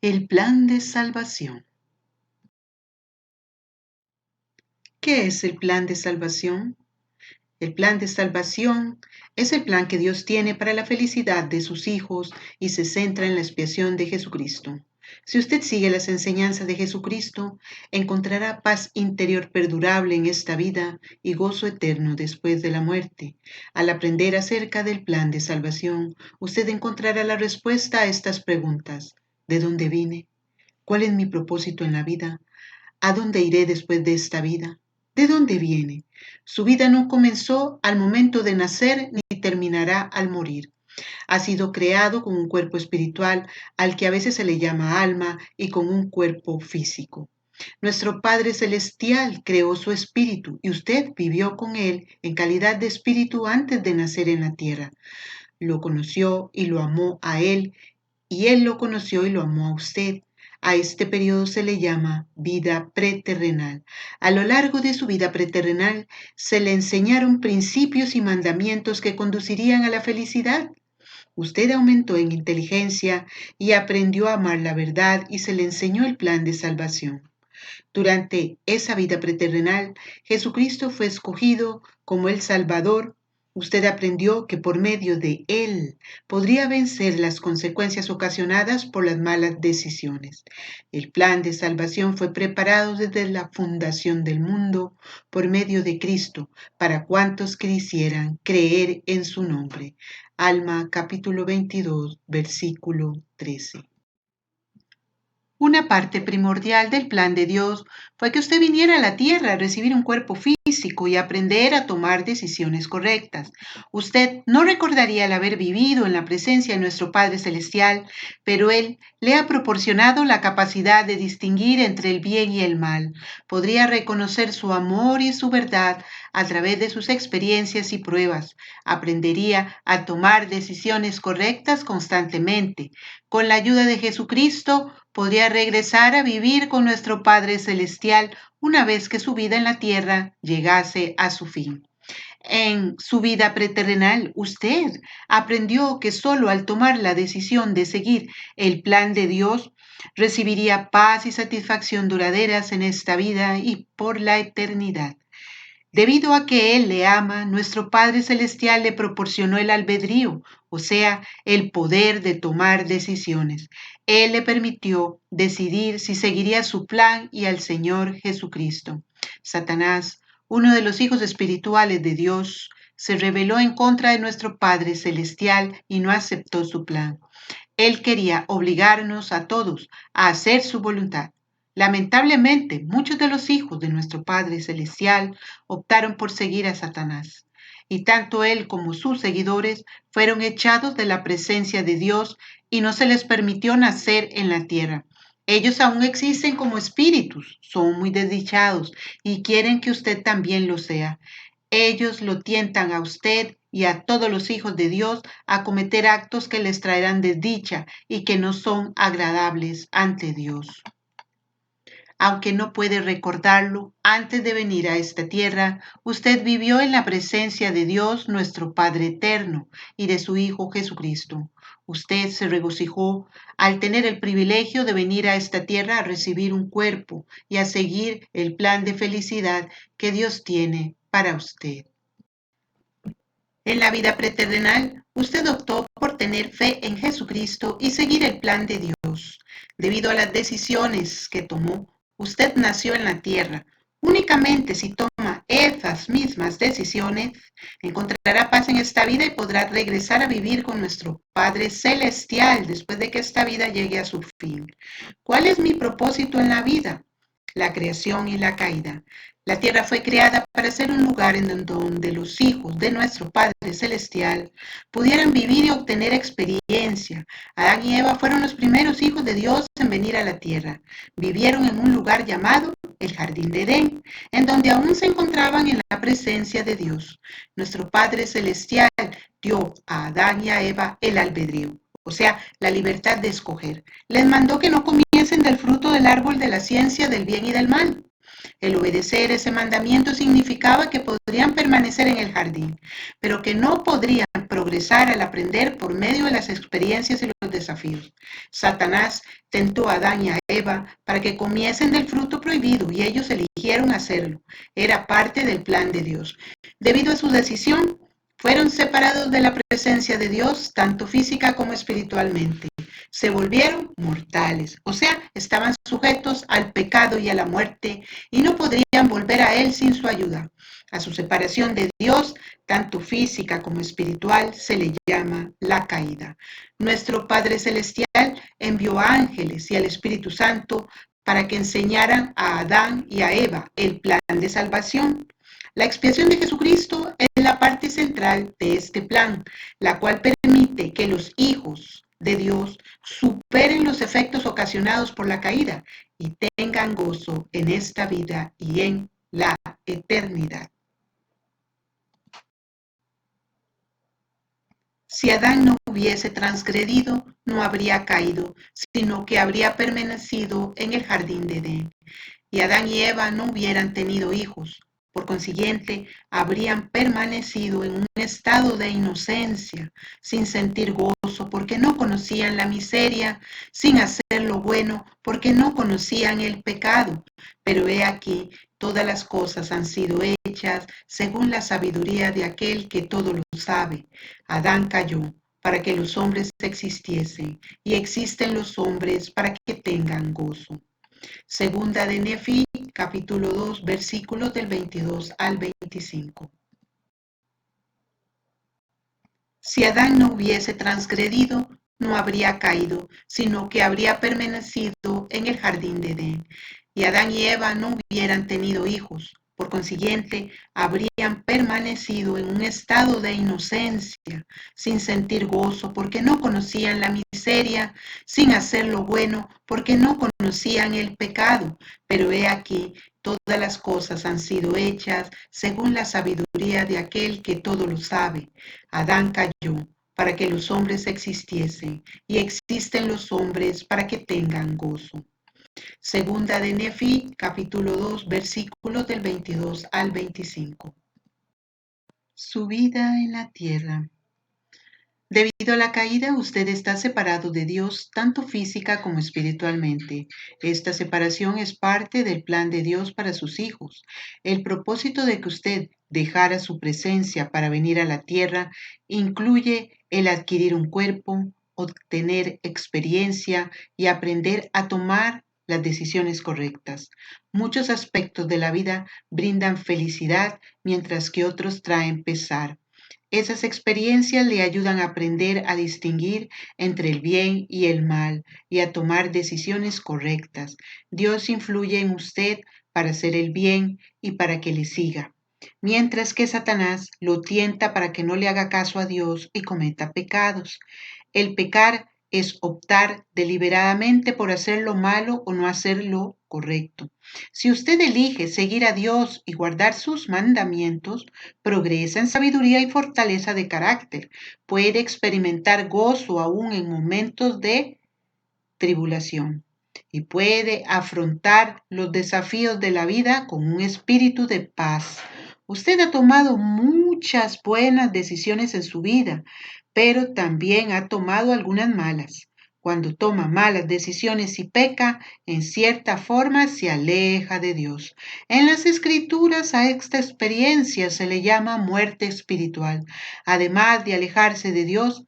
El plan de salvación. ¿Qué es el plan de salvación? El plan de salvación es el plan que Dios tiene para la felicidad de sus hijos y se centra en la expiación de Jesucristo. Si usted sigue las enseñanzas de Jesucristo, encontrará paz interior perdurable en esta vida y gozo eterno después de la muerte. Al aprender acerca del plan de salvación, usted encontrará la respuesta a estas preguntas. ¿De dónde vine? ¿Cuál es mi propósito en la vida? ¿A dónde iré después de esta vida? ¿De dónde viene? Su vida no comenzó al momento de nacer ni terminará al morir. Ha sido creado con un cuerpo espiritual al que a veces se le llama alma y con un cuerpo físico. Nuestro Padre Celestial creó su espíritu y usted vivió con él en calidad de espíritu antes de nacer en la tierra. Lo conoció y lo amó a él y él lo conoció y lo amó a usted. A este periodo se le llama vida preterrenal. A lo largo de su vida preterrenal se le enseñaron principios y mandamientos que conducirían a la felicidad. Usted aumentó en inteligencia y aprendió a amar la verdad y se le enseñó el plan de salvación. Durante esa vida preterrenal, Jesucristo fue escogido como el Salvador. Usted aprendió que por medio de Él podría vencer las consecuencias ocasionadas por las malas decisiones. El plan de salvación fue preparado desde la fundación del mundo por medio de Cristo para cuantos quisieran creer en su nombre. Alma capítulo 22, versículo 13. Una parte primordial del plan de Dios fue que usted viniera a la tierra a recibir un cuerpo físico y aprender a tomar decisiones correctas. Usted no recordaría el haber vivido en la presencia de nuestro Padre Celestial, pero Él le ha proporcionado la capacidad de distinguir entre el bien y el mal. Podría reconocer su amor y su verdad a través de sus experiencias y pruebas. Aprendería a tomar decisiones correctas constantemente. Con la ayuda de Jesucristo, podría regresar a vivir con nuestro Padre Celestial una vez que su vida en la tierra llegase a su fin. En su vida preterrenal, usted aprendió que solo al tomar la decisión de seguir el plan de Dios, recibiría paz y satisfacción duraderas en esta vida y por la eternidad. Debido a que Él le ama, nuestro Padre Celestial le proporcionó el albedrío, o sea, el poder de tomar decisiones. Él le permitió decidir si seguiría su plan y al Señor Jesucristo. Satanás, uno de los hijos espirituales de Dios, se rebeló en contra de nuestro Padre Celestial y no aceptó su plan. Él quería obligarnos a todos a hacer su voluntad. Lamentablemente, muchos de los hijos de nuestro Padre Celestial optaron por seguir a Satanás, y tanto él como sus seguidores fueron echados de la presencia de Dios y no se les permitió nacer en la tierra. Ellos aún existen como espíritus, son muy desdichados y quieren que usted también lo sea. Ellos lo tientan a usted y a todos los hijos de Dios a cometer actos que les traerán desdicha y que no son agradables ante Dios. Aunque no puede recordarlo, antes de venir a esta tierra, usted vivió en la presencia de Dios, nuestro Padre eterno, y de su Hijo Jesucristo. Usted se regocijó al tener el privilegio de venir a esta tierra a recibir un cuerpo y a seguir el plan de felicidad que Dios tiene para usted. En la vida preterrenal, usted optó por tener fe en Jesucristo y seguir el plan de Dios. Debido a las decisiones que tomó, usted nació en la tierra. Únicamente si toma esas mismas decisiones, encontrará paz en esta vida y podrá regresar a vivir con nuestro Padre Celestial después de que esta vida llegue a su fin. ¿Cuál es mi propósito en la vida? La creación y la caída. La tierra fue creada para ser un lugar en donde los hijos de nuestro Padre Celestial pudieran vivir y obtener experiencia. Adán y Eva fueron los primeros hijos de Dios en venir a la tierra. Vivieron en un lugar llamado el Jardín de Edén, en donde aún se encontraban en la presencia de Dios. Nuestro Padre Celestial dio a Adán y a Eva el albedrío, o sea, la libertad de escoger. Les mandó que no comiesen del fruto del árbol de la ciencia del bien y del mal. El obedecer ese mandamiento significaba que podrían permanecer en el jardín, pero que no podrían progresar al aprender por medio de las experiencias y los desafíos. Satanás tentó a Adán y a Eva para que comiesen del fruto prohibido y ellos eligieron hacerlo. Era parte del plan de Dios. Debido a su decisión, fueron separados de la presencia de Dios, tanto física como espiritualmente. Se volvieron mortales, o sea, estaban sujetos al pecado y a la muerte y no podrían volver a Él sin su ayuda. A su separación de Dios, tanto física como espiritual, se le llama la caída. Nuestro Padre Celestial envió ángeles y al Espíritu Santo para que enseñaran a Adán y a Eva el plan de salvación. La expiación de Jesucristo es la parte central de este plan, la cual permite que los hijos de Dios superen los efectos ocasionados por la caída y tengan gozo en esta vida y en la eternidad. Si Adán no hubiese transgredido, no habría caído, sino que habría permanecido en el jardín de Edén. Y Adán y Eva no hubieran tenido hijos. Por consiguiente, habrían permanecido en un estado de inocencia, sin sentir gozo, porque no conocían la miseria, sin hacer lo bueno, porque no conocían el pecado. Pero he aquí, todas las cosas han sido hechas según la sabiduría de aquel que todo lo sabe. Adán cayó para que los hombres existiesen, y existen los hombres para que tengan gozo. Segunda de Nefi, capítulo 2, versículos del 22 al 25. Si Adán no hubiese transgredido, no habría caído, sino que habría permanecido en el jardín de Edén. Y Adán y Eva no hubieran tenido hijos. Por consiguiente, habrían permanecido en un estado de inocencia, sin sentir gozo, porque no conocían la miseria, sin hacer lo bueno, porque no conocían el pecado. Pero he aquí, todas las cosas han sido hechas según la sabiduría de aquel que todo lo sabe. Adán cayó para que los hombres existiesen, y existen los hombres para que tengan gozo. Segunda de Nefi, capítulo 2, versículos del 22 al 25. Su vida en la tierra. Debido a la caída, usted está separado de Dios, tanto física como espiritualmente. Esta separación es parte del plan de Dios para sus hijos. El propósito de que usted dejara su presencia para venir a la tierra incluye el adquirir un cuerpo, obtener experiencia y aprender a tomar las decisiones correctas. Muchos aspectos de la vida brindan felicidad, mientras que otros traen pesar. Esas experiencias le ayudan a aprender a distinguir entre el bien y el mal y a tomar decisiones correctas. Dios influye en usted para hacer el bien y para que le siga, mientras que Satanás lo tienta para que no le haga caso a Dios y cometa pecados. El pecar es optar deliberadamente por hacer lo malo o no hacer lo correcto. Si usted elige seguir a Dios y guardar sus mandamientos, progresa en sabiduría y fortaleza de carácter. Puede experimentar gozo aún en momentos de tribulación y puede afrontar los desafíos de la vida con un espíritu de paz. Usted ha tomado muchas buenas decisiones en su vida, pero también ha tomado algunas malas. Cuando toma malas decisiones y peca, en cierta forma se aleja de Dios. En las Escrituras a esta experiencia se le llama muerte espiritual. Además de alejarse de Dios,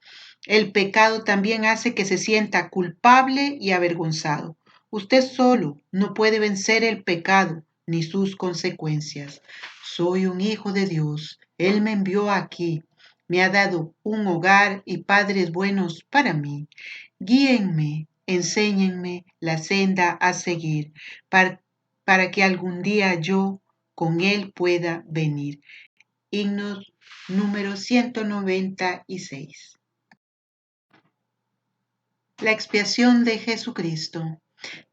el pecado también hace que se sienta culpable y avergonzado. Usted solo no puede vencer el pecado ni sus consecuencias. Soy un hijo de Dios. Él me envió aquí. Me ha dado un hogar y padres buenos para mí. Guíenme, enséñenme la senda a seguir para que algún día yo con Él pueda venir. Himnos número 196. La expiación de Jesucristo.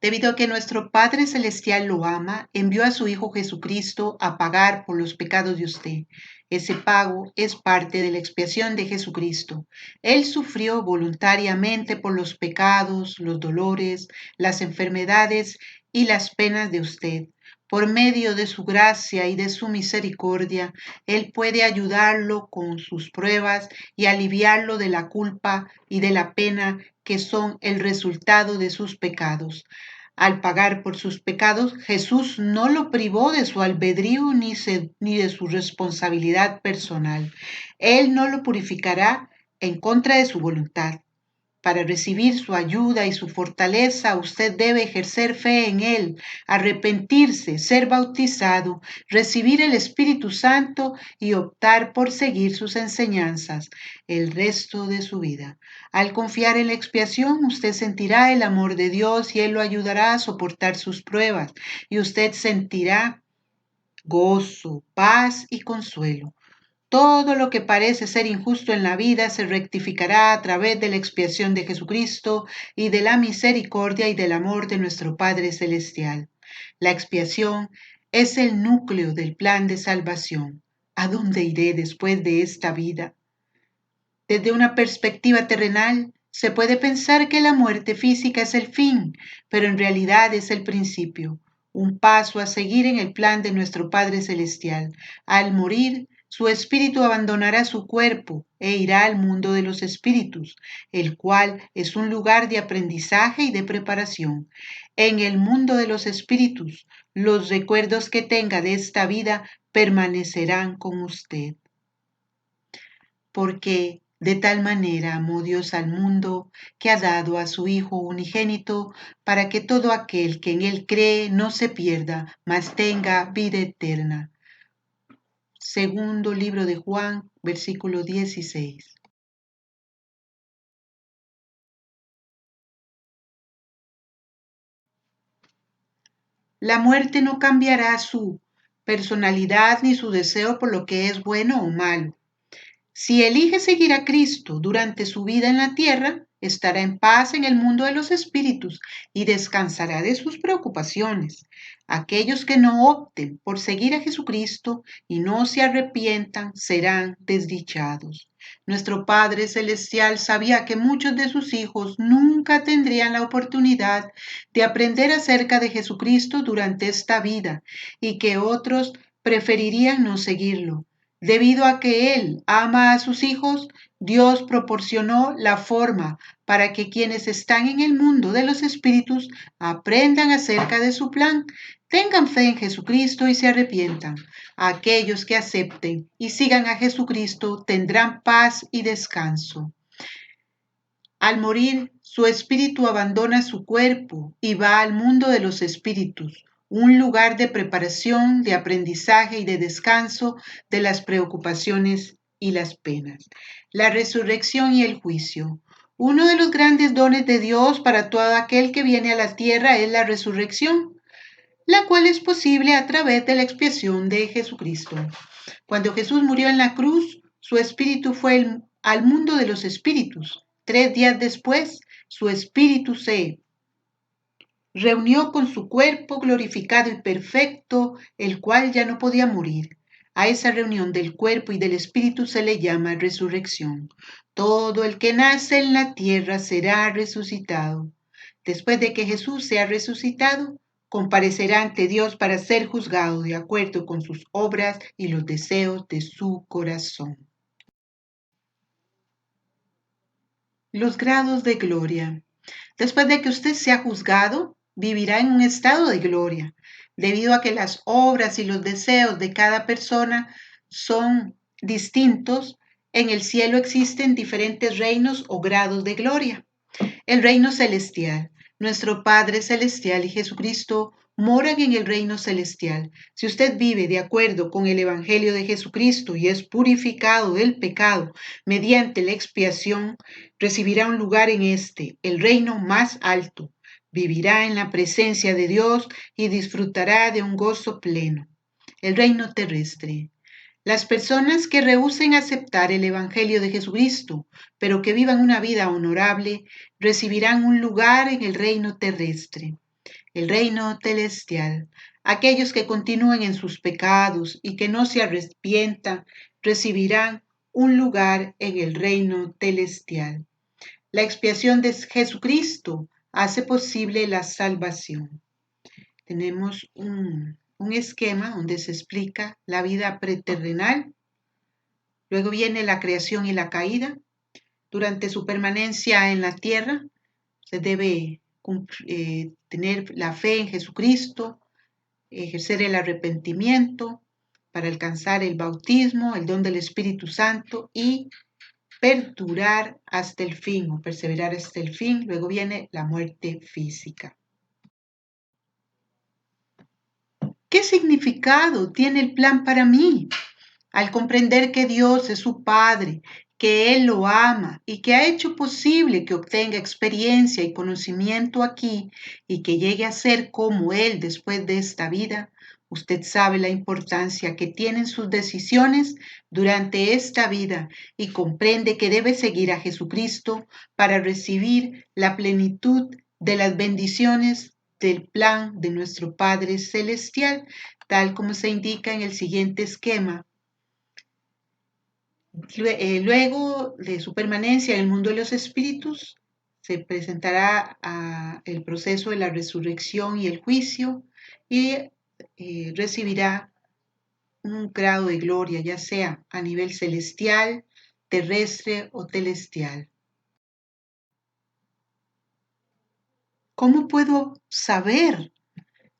Debido a que nuestro Padre Celestial lo ama, envió a su Hijo Jesucristo a pagar por los pecados de usted. Ese pago es parte de la expiación de Jesucristo. Él sufrió voluntariamente por los pecados, los dolores, las enfermedades y las penas de usted. Por medio de su gracia y de su misericordia, Él puede ayudarlo con sus pruebas y aliviarlo de la culpa y de la pena que son el resultado de sus pecados. Al pagar por sus pecados, Jesús no lo privó de su albedrío ni de su responsabilidad personal. Él no lo purificará en contra de su voluntad. Para recibir su ayuda y su fortaleza, usted debe ejercer fe en Él, arrepentirse, ser bautizado, recibir el Espíritu Santo y optar por seguir sus enseñanzas el resto de su vida. Al confiar en la expiación, usted sentirá el amor de Dios y Él lo ayudará a soportar sus pruebas y usted sentirá gozo, paz y consuelo. Todo lo que parece ser injusto en la vida se rectificará a través de la expiación de Jesucristo y de la misericordia y del amor de nuestro Padre Celestial. La expiación es el núcleo del plan de salvación. ¿A dónde iré después de esta vida? Desde una perspectiva terrenal, se puede pensar que la muerte física es el fin, pero en realidad es el principio, un paso a seguir en el plan de nuestro Padre Celestial. Al morir, su espíritu abandonará su cuerpo e irá al mundo de los espíritus, el cual es un lugar de aprendizaje y de preparación. En el mundo de los espíritus, los recuerdos que tenga de esta vida permanecerán con usted. Porque de tal manera amó Dios al mundo que ha dado a su Hijo unigénito para que todo aquel que en Él cree no se pierda, mas tenga vida eterna. Segundo libro de Juan, versículo 16. La muerte no cambiará su personalidad ni su deseo por lo que es bueno o malo. Si elige seguir a Cristo durante su vida en la tierra, estará en paz en el mundo de los espíritus y descansará de sus preocupaciones. Aquellos que no opten por seguir a Jesucristo y no se arrepientan serán desdichados. Nuestro Padre Celestial sabía que muchos de sus hijos nunca tendrían la oportunidad de aprender acerca de Jesucristo durante esta vida y que otros preferirían no seguirlo. Debido a que Él ama a sus hijos, Dios proporcionó la forma para que quienes están en el mundo de los espíritus aprendan acerca de su plan, tengan fe en Jesucristo y se arrepientan. Aquellos que acepten y sigan a Jesucristo tendrán paz y descanso. Al morir, su espíritu abandona su cuerpo y va al mundo de los espíritus, un lugar de preparación, de aprendizaje y de descanso de las preocupaciones y las penas. La resurrección y el juicio. Uno de los grandes dones de Dios para todo aquel que viene a la tierra es la resurrección, la cual es posible a través de la expiación de Jesucristo. Cuando Jesús murió en la cruz, su espíritu fue al mundo de los espíritus. 3 días después, su espíritu se reunió con su cuerpo glorificado y perfecto, el cual ya no podía morir. A esa reunión del cuerpo y del espíritu se le llama resurrección. Todo el que nace en la tierra será resucitado. Después de que Jesús sea resucitado, comparecerá ante Dios para ser juzgado de acuerdo con sus obras y los deseos de su corazón. Los grados de gloria. Después de que usted sea juzgado, vivirá en un estado de gloria, debido a que las obras y los deseos de cada persona son distintos. En el cielo existen diferentes reinos o grados de gloria. El reino celestial. Nuestro Padre Celestial y Jesucristo moran en el reino celestial. Si usted vive de acuerdo con el Evangelio de Jesucristo y es purificado del pecado mediante la expiación, recibirá un lugar en el reino más alto. Vivirá en la presencia de Dios y disfrutará de un gozo pleno. El reino terrestre. Las personas que rehúsen aceptar el Evangelio de Jesucristo, pero que vivan una vida honorable, recibirán un lugar en el reino terrestre, el reino celestial. Aquellos que continúen en sus pecados y que no se arrepientan, recibirán un lugar en el reino celestial. La expiación de Jesucristo hace posible la salvación. Tenemos un esquema donde se explica la vida preterrenal, luego viene la creación y la caída. Durante su permanencia en la tierra se debe tener la fe en Jesucristo, ejercer el arrepentimiento para alcanzar el bautismo, el don del Espíritu Santo y perdurar hasta el fin o perseverar hasta el fin. Luego viene la muerte física. ¿Qué significado tiene el plan para mí? Al comprender que Dios es su Padre, que Él lo ama y que ha hecho posible que obtenga experiencia y conocimiento aquí y que llegue a ser como Él después de esta vida, usted sabe la importancia que tienen sus decisiones durante esta vida y comprende que debe seguir a Jesucristo para recibir la plenitud de las bendiciones del plan de nuestro Padre Celestial, tal como se indica en el siguiente esquema. Luego de su permanencia en el mundo de los espíritus, se presentará el proceso de la resurrección y el juicio y recibirá un grado de gloria, ya sea a nivel celestial, terrestre o celestial. ¿Cómo puedo saber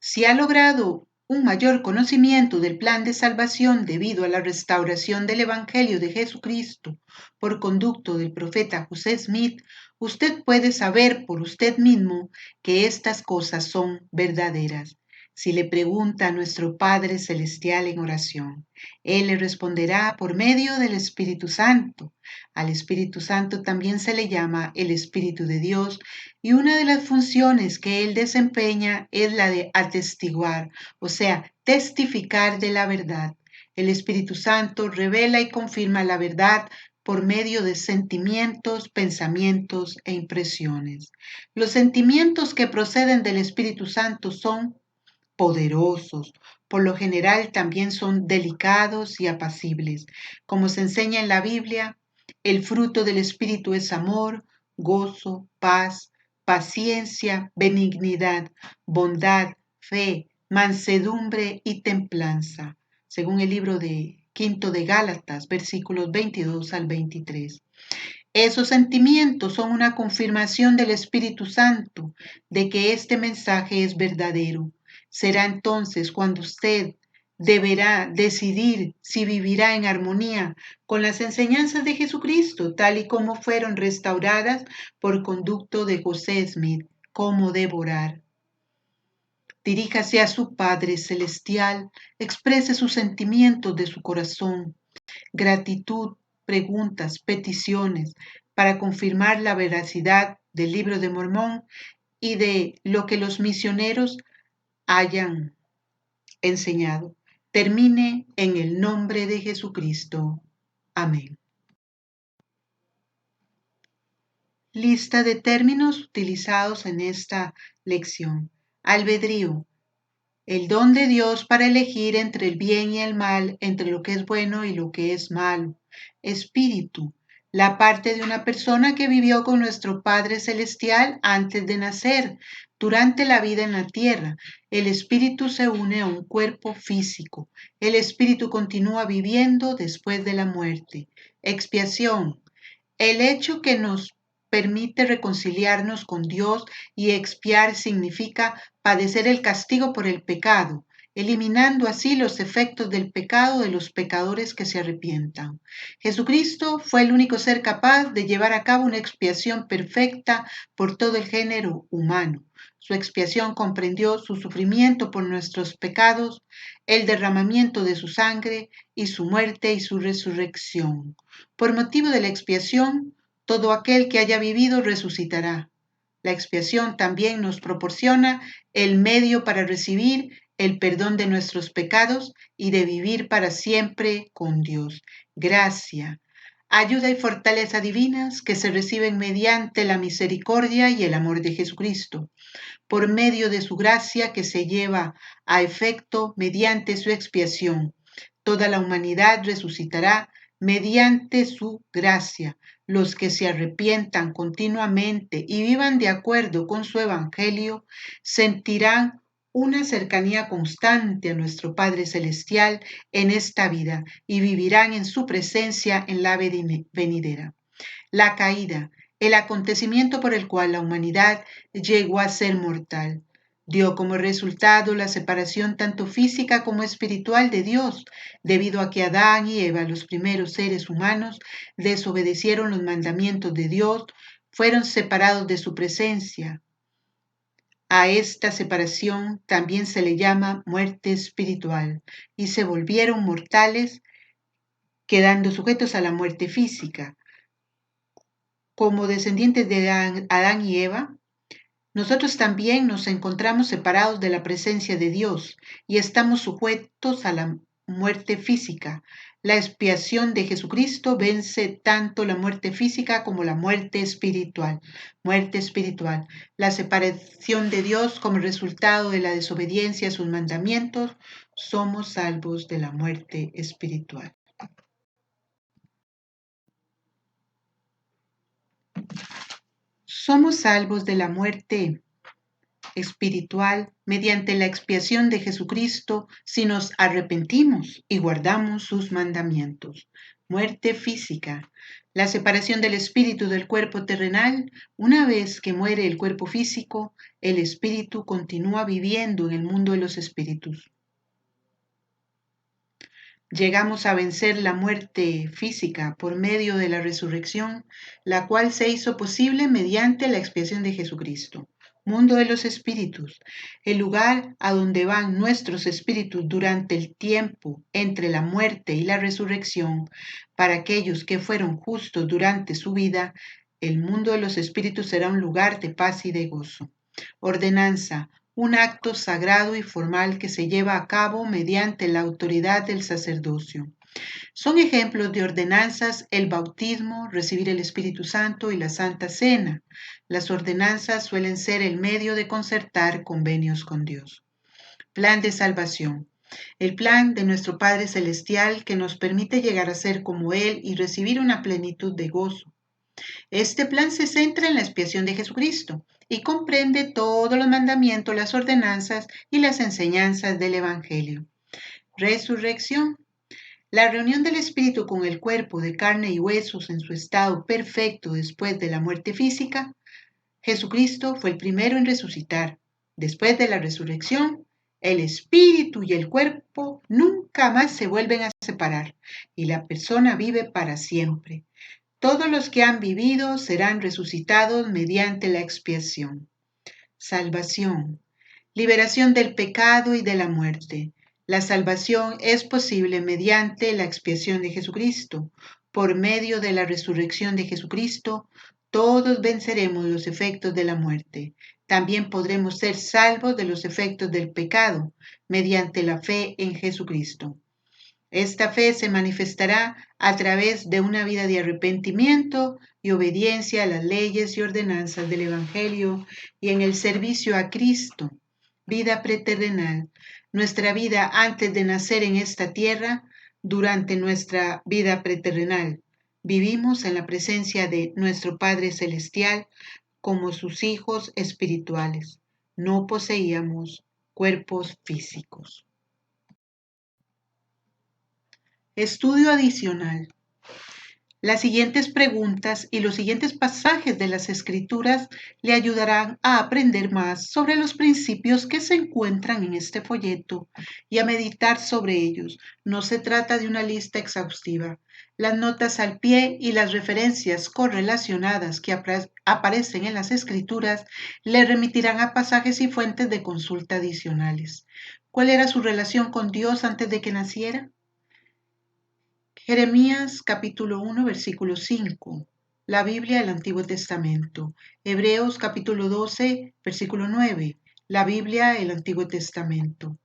si ha logrado un mayor conocimiento del plan de salvación debido a la restauración del Evangelio de Jesucristo por conducto del profeta José Smith? Usted puede saber por usted mismo que estas cosas son verdaderas. Si le pregunta a nuestro Padre Celestial en oración, Él le responderá por medio del Espíritu Santo. Al Espíritu Santo también se le llama el Espíritu de Dios y una de las funciones que Él desempeña es la de atestiguar, o sea, testificar de la verdad. El Espíritu Santo revela y confirma la verdad por medio de sentimientos, pensamientos e impresiones. Los sentimientos que proceden del Espíritu Santo son poderosos. Por lo general también son delicados y apacibles. Como se enseña en la Biblia, el fruto del Espíritu es amor, gozo, paz, paciencia, benignidad, bondad, fe, mansedumbre y templanza, según el libro de Quinto de Gálatas, versículos 22 al 23. Esos sentimientos son una confirmación del Espíritu Santo de que este mensaje es verdadero. Será entonces cuando usted deberá decidir si vivirá en armonía con las enseñanzas de Jesucristo, tal y como fueron restauradas por conducto de José Smith, cómo devorar. Diríjase a su Padre Celestial, exprese sus sentimientos de su corazón, gratitud, preguntas, peticiones, para confirmar la veracidad del Libro de Mormón y de lo que los misioneros hayan enseñado. Termine en el nombre de Jesucristo. Amén. Lista de términos utilizados en esta lección. Albedrío. El don de Dios para elegir entre el bien y el mal, entre lo que es bueno y lo que es malo. Espíritu. La parte de una persona que vivió con nuestro Padre Celestial antes de nacer, durante la vida en la tierra. El espíritu se une a un cuerpo físico. El espíritu continúa viviendo después de la muerte. Expiación. El hecho que nos permite reconciliarnos con Dios y expiar significa padecer el castigo por el pecado, eliminando así los efectos del pecado de los pecadores que se arrepientan. Jesucristo fue el único ser capaz de llevar a cabo una expiación perfecta por todo el género humano. Su expiación comprendió su sufrimiento por nuestros pecados, el derramamiento de su sangre y su muerte y su resurrección. Por motivo de la expiación, todo aquel que haya vivido resucitará. La expiación también nos proporciona el medio para recibir el perdón de nuestros pecados y de vivir para siempre con Dios. Gracia, ayuda y fortaleza divinas que se reciben mediante la misericordia y el amor de Jesucristo, por medio de su gracia que se lleva a efecto mediante su expiación. Toda la humanidad resucitará mediante su gracia. Los que se arrepientan continuamente y vivan de acuerdo con su evangelio sentirán una cercanía constante a nuestro Padre Celestial en esta vida y vivirán en su presencia en la venidera. La caída, el acontecimiento por el cual la humanidad llegó a ser mortal, dio como resultado la separación tanto física como espiritual de Dios, debido a que Adán y Eva, los primeros seres humanos, desobedecieron los mandamientos de Dios, fueron separados de su presencia. A esta separación también se le llama muerte espiritual y se volvieron mortales, quedando sujetos a la muerte física. Como descendientes de Adán y Eva, nosotros también nos encontramos separados de la presencia de Dios y estamos sujetos a la muerte física. La expiación de Jesucristo vence tanto la muerte física como la muerte espiritual. Muerte espiritual, la separación de Dios como resultado de la desobediencia a sus mandamientos, somos salvos de la muerte espiritual. Somos salvos de la muerte espiritual mediante la expiación de Jesucristo si nos arrepentimos y guardamos sus mandamientos. Muerte física, la separación del espíritu del cuerpo terrenal. Una vez que muere el cuerpo físico, el espíritu continúa viviendo en el mundo de los espíritus. Llegamos a vencer la muerte física por medio de la resurrección, la cual se hizo posible mediante la expiación de Jesucristo. Mundo de los espíritus, el lugar a donde van nuestros espíritus durante el tiempo entre la muerte y la resurrección. Para aquellos que fueron justos durante su vida, el mundo de los espíritus será un lugar de paz y de gozo. Ordenanza, un acto sagrado y formal que se lleva a cabo mediante la autoridad del sacerdocio. Son ejemplos de ordenanzas el bautismo, recibir el Espíritu Santo y la Santa Cena. Las ordenanzas suelen ser el medio de concertar convenios con Dios. Plan de salvación. El plan de nuestro Padre Celestial que nos permite llegar a ser como Él y recibir una plenitud de gozo. Este plan se centra en la expiación de Jesucristo y comprende todos los mandamientos, las ordenanzas y las enseñanzas del Evangelio. Resurrección. La reunión del espíritu con el cuerpo de carne y huesos en su estado perfecto después de la muerte física. Jesucristo fue el primero en resucitar. Después de la resurrección, el espíritu y el cuerpo nunca más se vuelven a separar y la persona vive para siempre. Todos los que han vivido serán resucitados mediante la expiación. Salvación. Liberación del pecado y de la muerte. La salvación es posible mediante la expiación de Jesucristo. Por medio de la resurrección de Jesucristo, todos venceremos los efectos de la muerte. También podremos ser salvos de los efectos del pecado mediante la fe en Jesucristo. Esta fe se manifestará a través de una vida de arrepentimiento y obediencia a las leyes y ordenanzas del Evangelio y en el servicio a Cristo. Vida preterrenal. Nuestra vida antes de nacer en esta tierra, durante nuestra vida preterrenal. Vivimos en la presencia de nuestro Padre Celestial como sus hijos espirituales. No poseíamos cuerpos físicos. Estudio adicional. Las siguientes preguntas y los siguientes pasajes de las Escrituras le ayudarán a aprender más sobre los principios que se encuentran en este folleto y a meditar sobre ellos. No se trata de una lista exhaustiva. Las notas al pie y las referencias correlacionadas que aparecen en las Escrituras le remitirán a pasajes y fuentes de consulta adicionales. ¿Cuál era su relación con Dios antes de que naciera? Jeremías capítulo 1, versículo 5. La Biblia del Antiguo Testamento. Hebreos capítulo 12, versículo 9. La Biblia del Antiguo Testamento.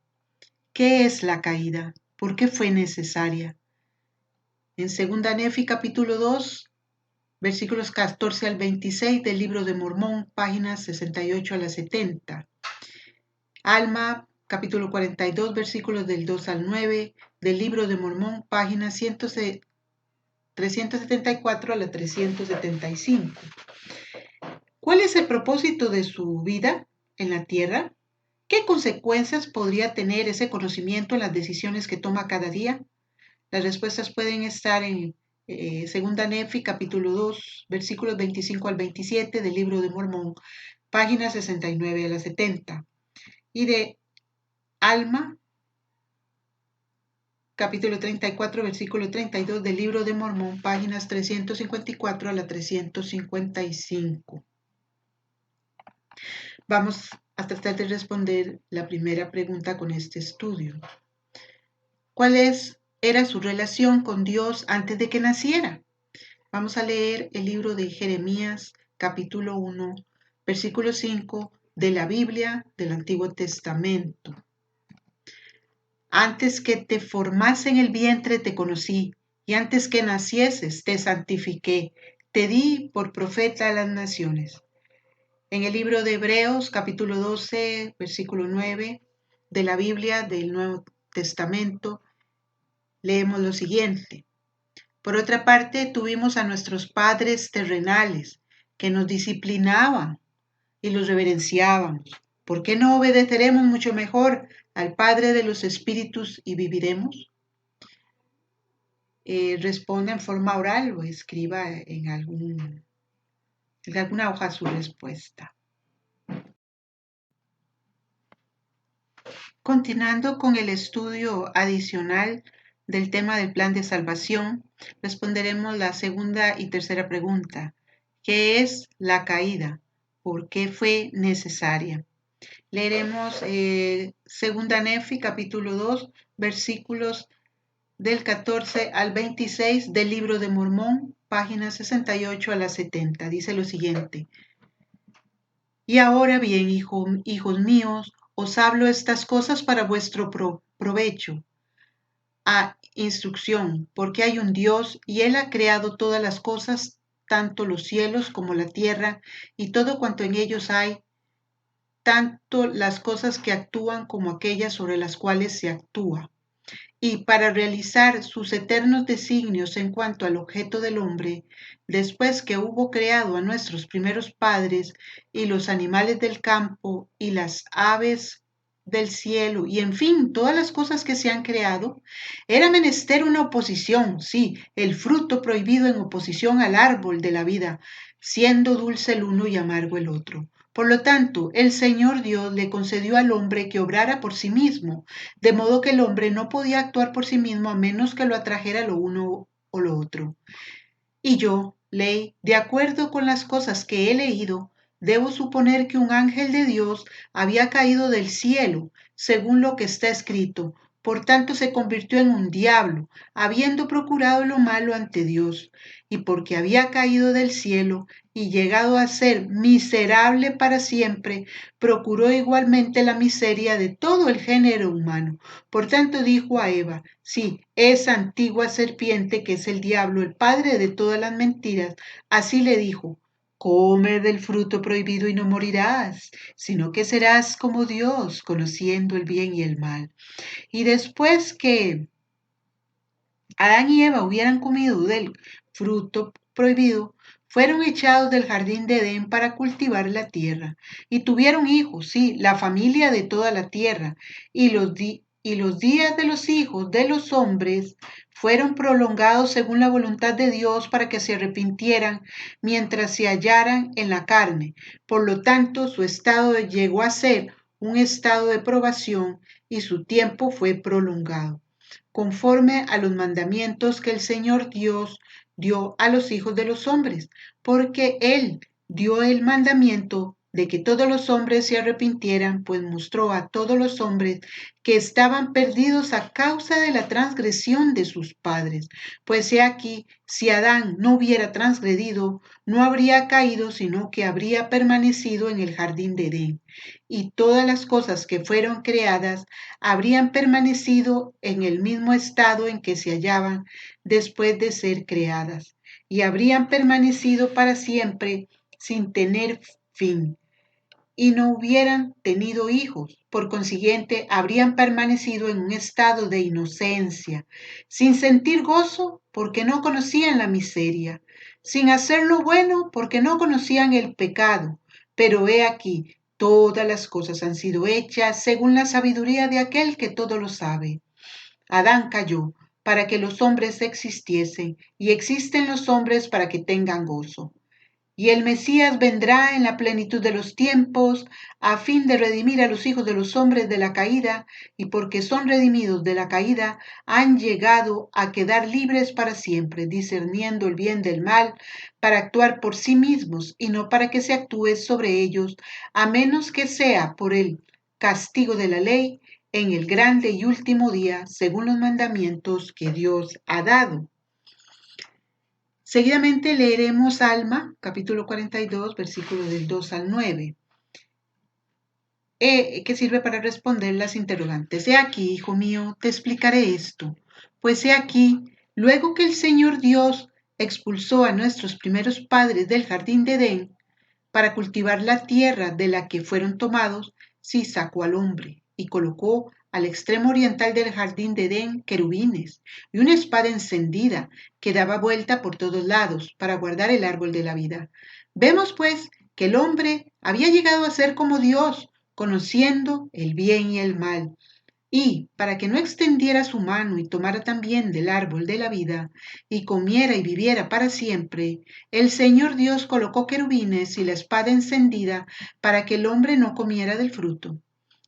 ¿Qué es la caída? ¿Por qué fue necesaria? En 2 Nefi capítulo 2, versículos 14 al 26 del libro de Mormón, páginas 68 a la 70. Alma capítulo 42, versículos del 2 al 9 del libro de Mormón, páginas 374 a la 375. ¿Cuál es el propósito de su vida en la tierra? ¿Qué consecuencias podría tener ese conocimiento en las decisiones que toma cada día? Las respuestas pueden estar en Segunda Nefi, capítulo 2, versículos 25 al 27 del libro de Mormón, páginas 69 a la 70. Y de Alma, capítulo 34, versículo 32 del libro de Mormón, páginas 354 a la 355. Vamos a tratar de responder la primera pregunta con este estudio. ¿Cuál era su relación con Dios antes de que naciera? Vamos a leer el libro de Jeremías, capítulo 1, versículo 5 de la Biblia del Antiguo Testamento. Antes que te formase en el vientre te conocí, y antes que nacieses te santifiqué, te di por profeta a las naciones. En el libro de Hebreos, capítulo 12, versículo 9 de la Biblia del Nuevo Testamento, leemos lo siguiente. Por otra parte, tuvimos a nuestros padres terrenales que nos disciplinaban y los reverenciábamos. ¿Por qué no obedeceremos mucho mejor al Padre de los Espíritus y viviremos? Responda en forma oral o escriba en alguna hoja su respuesta. Continuando con el estudio adicional del tema del plan de salvación, responderemos la segunda y tercera pregunta. ¿Qué es la caída? ¿Por qué fue necesaria? Leeremos Segunda Nefi, capítulo 2, versículos del 14 al 26 del libro de Mormón, páginas 68 a la 70. Dice lo siguiente. Y ahora bien, hijos míos, os hablo estas cosas para vuestro provecho, a instrucción, porque hay un Dios y Él ha creado todas las cosas, tanto los cielos como la tierra, y todo cuanto en ellos hay, tanto las cosas que actúan como aquellas sobre las cuales se actúa. Y para realizar sus eternos designios en cuanto al objeto del hombre, después que hubo creado a nuestros primeros padres y los animales del campo y las aves del cielo y en fin todas las cosas que se han creado, era menester una oposición, sí, el fruto prohibido en oposición al árbol de la vida, siendo dulce el uno y amargo el otro. Por lo tanto, el Señor Dios le concedió al hombre que obrara por sí mismo, de modo que el hombre no podía actuar por sí mismo a menos que lo atrajera lo uno o lo otro. Y yo, Ley, de acuerdo con las cosas que he leído, debo suponer que un ángel de Dios había caído del cielo, según lo que está escrito. Por tanto se convirtió en un diablo, habiendo procurado lo malo ante Dios. Y porque había caído del cielo y llegado a ser miserable para siempre, procuró igualmente la miseria de todo el género humano. Por tanto dijo a Eva, sí, esa antigua serpiente que es el diablo, el padre de todas las mentiras, así le dijo, come del fruto prohibido y no morirás, sino que serás como Dios, conociendo el bien y el mal. Y después que Adán y Eva hubieran comido del fruto prohibido, fueron echados del jardín de Edén para cultivar la tierra. Y tuvieron hijos, sí, la familia de toda la tierra. Y los días de los hijos de los hombres fueron prolongados según la voluntad de Dios para que se arrepintieran mientras se hallaran en la carne. Por lo tanto, su estado llegó a ser un estado de probación y su tiempo fue prolongado conforme a los mandamientos que el Señor Dios dio a los hijos de los hombres, porque Él dio el mandamiento de que todos los hombres se arrepintieran, pues mostró a todos los hombres que estaban perdidos a causa de la transgresión de sus padres. Pues he aquí, si Adán no hubiera transgredido, no habría caído, sino que habría permanecido en el jardín de Edén. Y todas las cosas que fueron creadas habrían permanecido en el mismo estado en que se hallaban después de ser creadas, y habrían permanecido para siempre sin tener fin, y no hubieran tenido hijos. Por consiguiente, habrían permanecido en un estado de inocencia, sin sentir gozo porque no conocían la miseria, sin hacer lo bueno porque no conocían el pecado. Pero he aquí, Todas las cosas han sido hechas según la sabiduría de aquel que todo lo sabe. Adán cayó para que los hombres existiesen, y existen los hombres para que tengan gozo. Y el Mesías vendrá en la plenitud de los tiempos, a fin de redimir a los hijos de los hombres de la caída, y porque son redimidos de la caída, han llegado a quedar libres para siempre, discerniendo el bien del mal, para actuar por sí mismos y no para que se actúe sobre ellos, a menos que sea por el castigo de la ley en el grande y último día, según los mandamientos que Dios ha dado. Seguidamente leeremos Alma, capítulo 42, versículos del 2 al 9, que sirve para responder las interrogantes. He aquí, hijo mío, te explicaré esto. Pues he aquí, luego que el Señor Dios expulsó a nuestros primeros padres del jardín de Edén para cultivar la tierra de la que fueron tomados, sí sacó al hombre y colocó al extremo oriental del jardín de Edén querubines y una espada encendida que daba vuelta por todos lados para guardar el árbol de la vida. Vemos pues que el hombre había llegado a ser como Dios, conociendo el bien y el mal. Y para que no extendiera su mano y tomara también del árbol de la vida, y comiera y viviera para siempre, el Señor Dios colocó querubines y la espada encendida para que el hombre no comiera del fruto.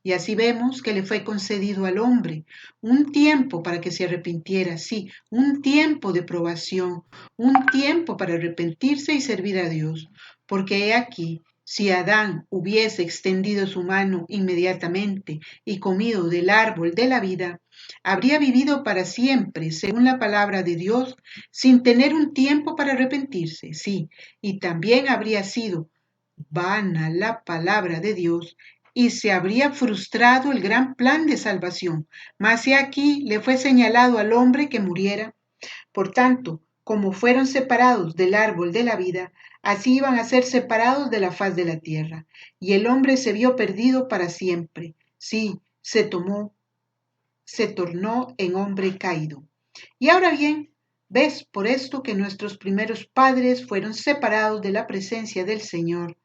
Y así vemos que le fue concedido al hombre un tiempo para que se arrepintiera, sí, un tiempo de probación, un tiempo para arrepentirse y servir a Dios. Porque he aquí, si Adán hubiese extendido su mano inmediatamente y comido del árbol de la vida, habría vivido para siempre, según la palabra de Dios, sin tener un tiempo para arrepentirse, sí, y también habría sido vana la palabra de Dios y se habría frustrado el gran plan de salvación. Mas he aquí le fue señalado al hombre que muriera. Por tanto, como fueron separados del árbol de la vida, así iban a ser separados de la faz de la tierra. Y el hombre se vio perdido para siempre. Sí, se tornó en hombre caído. Y ahora bien, ves por esto que nuestros primeros padres fueron separados de la presencia del Señor,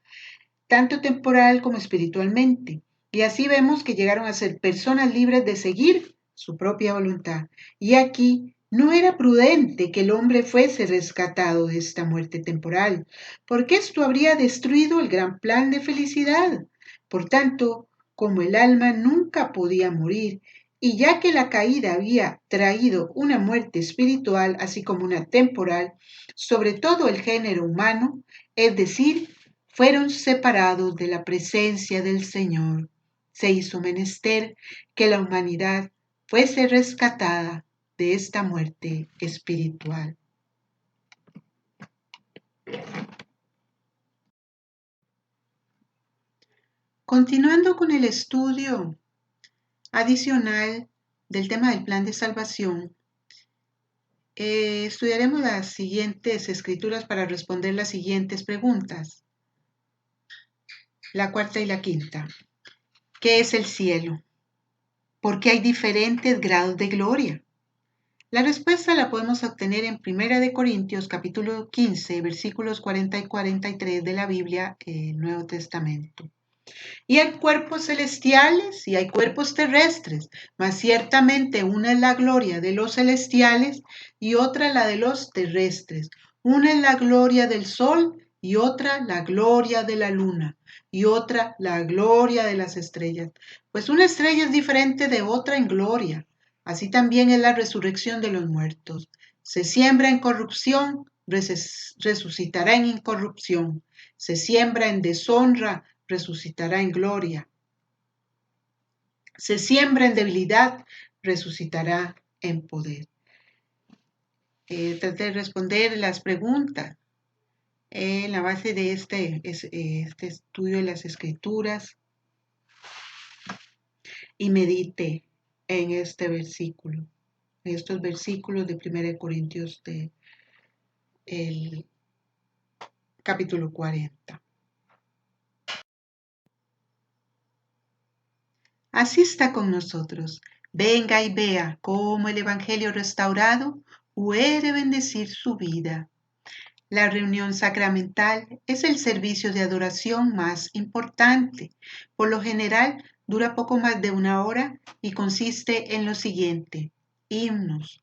tanto temporal como espiritualmente. Y así vemos que llegaron a ser personas libres de seguir su propia voluntad. Y aquí no era prudente que el hombre fuese rescatado de esta muerte temporal, porque esto habría destruido el gran plan de felicidad. Por tanto, como el alma nunca podía morir, y ya que la caída había traído una muerte espiritual, así como una temporal, sobre todo el género humano, es decir, fueron separados de la presencia del Señor. Se hizo menester que la humanidad fuese rescatada de esta muerte espiritual. Continuando con el estudio adicional del tema del plan de salvación, estudiaremos las siguientes escrituras para responder las siguientes preguntas. La cuarta y la quinta. ¿Qué es el cielo? ¿Por qué hay diferentes grados de gloria? La respuesta la podemos obtener en 1 Corintios capítulo 15, versículos 40 y 43 de la Biblia, Nuevo Testamento. Y hay cuerpos celestiales y hay cuerpos terrestres, mas ciertamente una es la gloria de los celestiales y otra la de los terrestres. Una es la gloria del sol y otra la gloria de la luna y otra la gloria de las estrellas. Pues una estrella es diferente de otra en gloria. Así también es la resurrección de los muertos. Se siembra en corrupción, resucitará en incorrupción. Se siembra en deshonra, resucitará en gloria. Se siembra en debilidad, resucitará en poder. Traté de responder las preguntas en la base de este estudio de las Escrituras y medite en este versículo, en estos versículos de 1 Corintios el capítulo 40. Así está con nosotros. Venga y vea cómo el Evangelio restaurado puede bendecir su vida. La reunión sacramental es el servicio de adoración más importante. Por lo general, dura poco más de una hora y consiste en lo siguiente: himnos.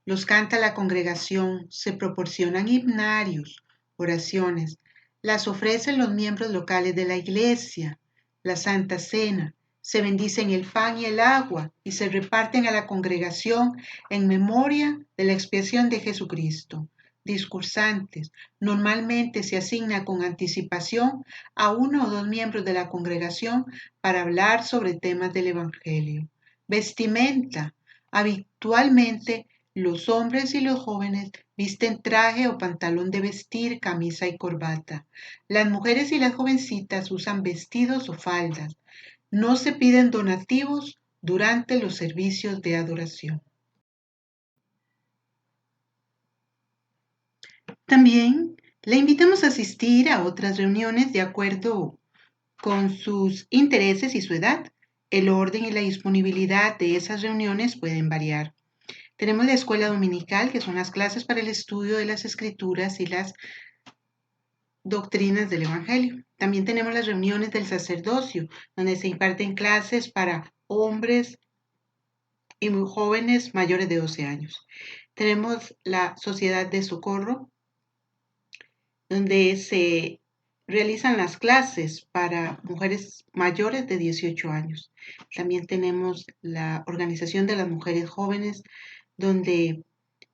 Los canta la congregación, se proporcionan himnarios, oraciones, las ofrecen los miembros locales de la iglesia, la Santa Cena, se bendicen el pan y el agua y se reparten a la congregación en memoria de la expiación de Jesucristo. Discursantes. Normalmente se asigna con anticipación a uno o dos miembros de la congregación para hablar sobre temas del Evangelio. Vestimenta. Habitualmente los hombres y los jóvenes visten traje o pantalón de vestir, camisa y corbata. Las mujeres y las jovencitas usan vestidos o faldas. No se piden donativos durante los servicios de adoración. También le invitamos a asistir a otras reuniones de acuerdo con sus intereses y su edad. El orden y la disponibilidad de esas reuniones pueden variar. Tenemos la escuela dominical, que son las clases para el estudio de las escrituras y las doctrinas del Evangelio. También tenemos las reuniones del sacerdocio, donde se imparten clases para hombres y muy jóvenes mayores de 12 años. Tenemos la sociedad de socorro, donde se realizan las clases para mujeres mayores de 18 años. También tenemos la organización de las mujeres jóvenes, donde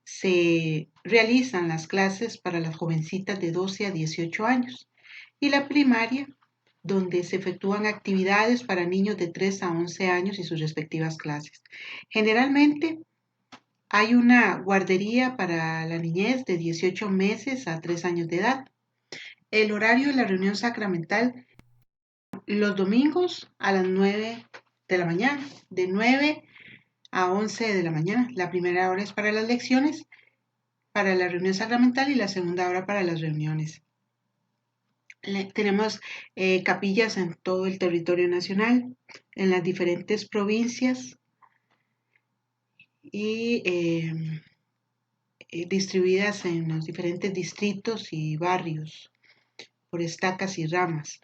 se realizan las clases para las jovencitas de 12 a 18 años. Y la primaria, donde se efectúan actividades para niños de 3 a 11 años y sus respectivas clases. Generalmente hay una guardería para la niñez de 18 meses a 3 años de edad. El horario de la reunión sacramental los domingos a las 9 de la mañana, de 9 a 11 de la mañana. La primera hora es para las lecciones, para la reunión sacramental, y la segunda hora para las reuniones. Tenemos capillas en todo el territorio nacional, en las diferentes provincias y distribuidas en los diferentes distritos y barrios por estacas y ramas.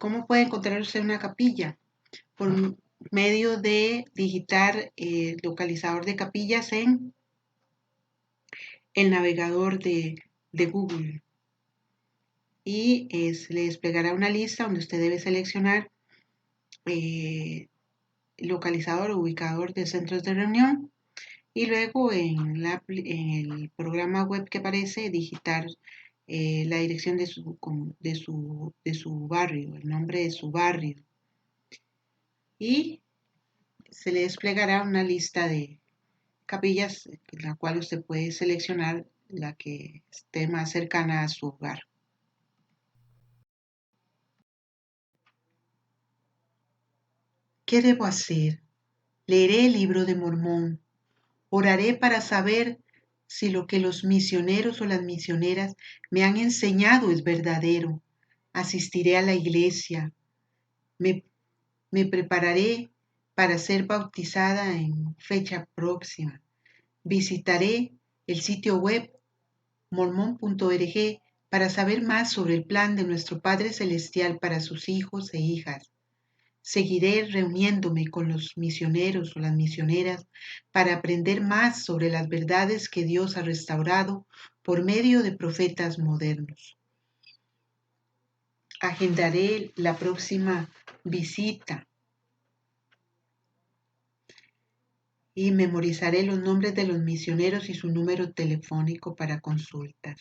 ¿Cómo puede encontrar usted una capilla? Por medio de digitar el localizador de capillas en el navegador de Google. Y se le desplegará una lista donde usted debe seleccionar localizador o ubicador de centros de reunión, y luego en el programa web que aparece digitar la dirección de su barrio, el nombre de su barrio, y se le desplegará una lista de capillas en la cual usted puede seleccionar la que esté más cercana a su hogar. ¿Qué debo hacer? Leeré el libro de Mormón. Oraré para saber si lo que los misioneros o las misioneras me han enseñado es verdadero. Asistiré a la iglesia. Me, me prepararé para ser bautizada en fecha próxima. Visitaré el sitio web mormon.org para saber más sobre el plan de nuestro Padre Celestial para sus hijos e hijas. Seguiré reuniéndome con los misioneros o las misioneras para aprender más sobre las verdades que Dios ha restaurado por medio de profetas modernos. Agendaré la próxima visita y memorizaré los nombres de los misioneros y su número telefónico para consultas.